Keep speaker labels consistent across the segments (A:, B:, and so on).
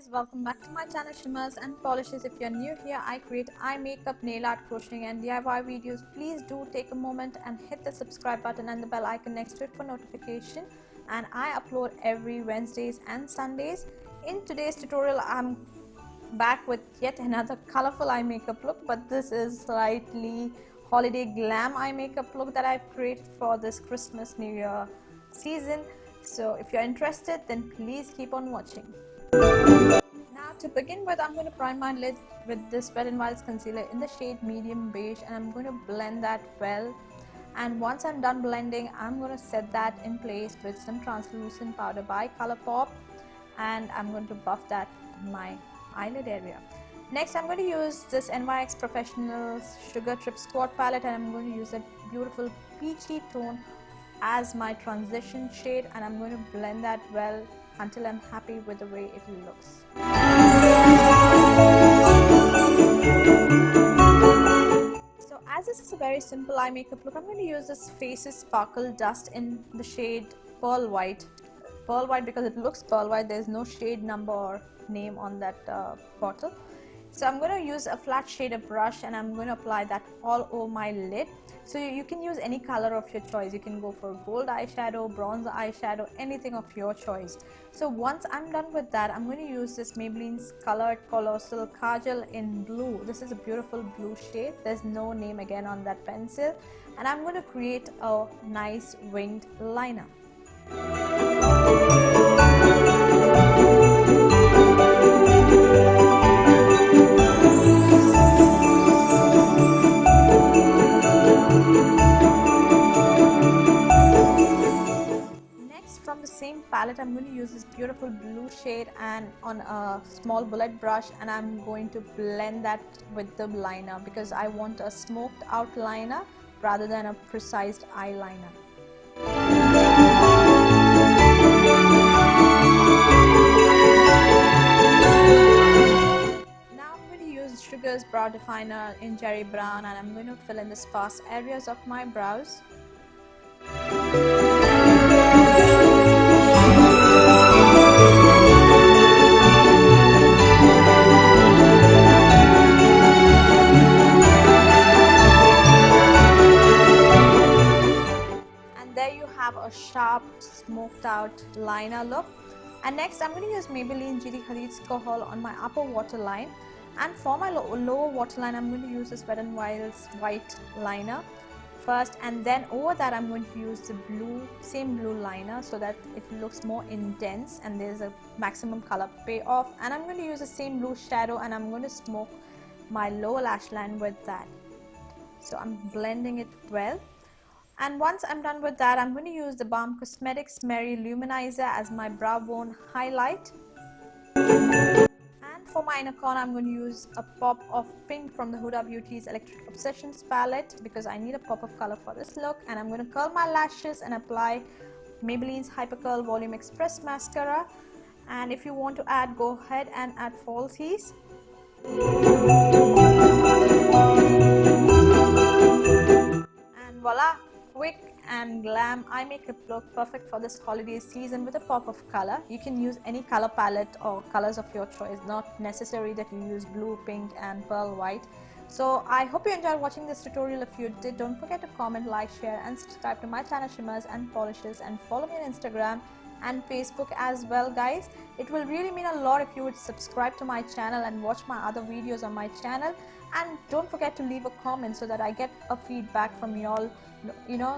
A: guys, welcome back to my channel Shimmers and Polishes. If you're new here, I create eye makeup, nail art, crocheting and DIY videos. Please do take a moment and hit the subscribe button and the bell icon next to it for notification. And I upload every Wednesdays and Sundays. In today's tutorial, I'm back with yet another colorful eye makeup look, but this is slightly holiday glam eye makeup look that I've created for this Christmas New Year season. So if you're interested, then please keep on watching. Now to begin with, I'm going to prime my lid with this Wet n Wild's concealer in the shade medium beige, and I'm going to blend that well. And once I'm done blending, I'm going to set that in place with some translucent powder by Colourpop, and I'm going to buff that in my eyelid area. Next, I'm going to use this NYX Professional's Sugar Trip Squad palette, and I'm going to use that beautiful peachy tone as my transition shade, and I'm going to blend that well until I'm happy with the way it looks. So as this is a very simple eye makeup look, I'm going to use this Faces Sparkle Dust in the shade Pearl White. Pearl White because it looks pearl white, there's no shade number or name on that bottle. So I'm going to use a flat shader brush and I'm going to apply that all over my lid. So you can use any color of your choice. You can go for gold eyeshadow, bronze eyeshadow, anything of your choice. So once I'm done with that, I'm going to use this Maybelline's colored Colossal Kajal in blue. This is a beautiful blue shade. There's no name again on that pencil. And I'm going to create a nice winged liner. From the same palette, I'm going to use this beautiful blue shade and on a small bullet brush, and I'm going to blend that with the liner because I want a smoked out liner rather than a precise eyeliner. Now I'm going to use Sugar's brow definer in Cherry Brown, and I'm going to fill in the sparse areas of my brows. Have a sharp smoked out liner look. And next I'm going to use Maybelline GT Hadid's Kohl on my upper waterline, and for my lower waterline I'm going to use this Wet n Wild's white liner first, and then over that I'm going to use the same blue liner so that it looks more intense and there's a maximum color payoff. And I'm going to use the same blue shadow and I'm going to smoke my lower lash line with that. So I'm blending it well. And once I'm done with that, I'm going to use the Balm Cosmetics Merry Luminizer as my brow bone highlight. And for my inner corner, I'm going to use a pop of pink from the Huda Beauty's Electric Obsessions palette because I need a pop of color for this look. And I'm going to curl my lashes and apply Maybelline's Hyper Curl Volume Express Mascara. And if you want to add, go ahead and add falsies. And voila! Quick and glam eye makeup look, perfect for this holiday season with a pop of color. You can use any color palette or colors of your choice, not necessary that you use blue, pink and pearl white. So I hope you enjoyed watching this tutorial. If you did, don't forget to comment, like, share and subscribe to my channel Shimmers and Polishes, and follow me on Instagram and Facebook as well, guys. It will really mean a lot if you would subscribe to my channel and watch my other videos on my channel. And don't forget to leave a comment so that I get a feedback from you all,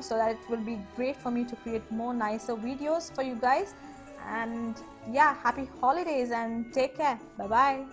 A: so that it will be great for me to create more nicer videos for you guys. And yeah, happy holidays and take care. Bye bye.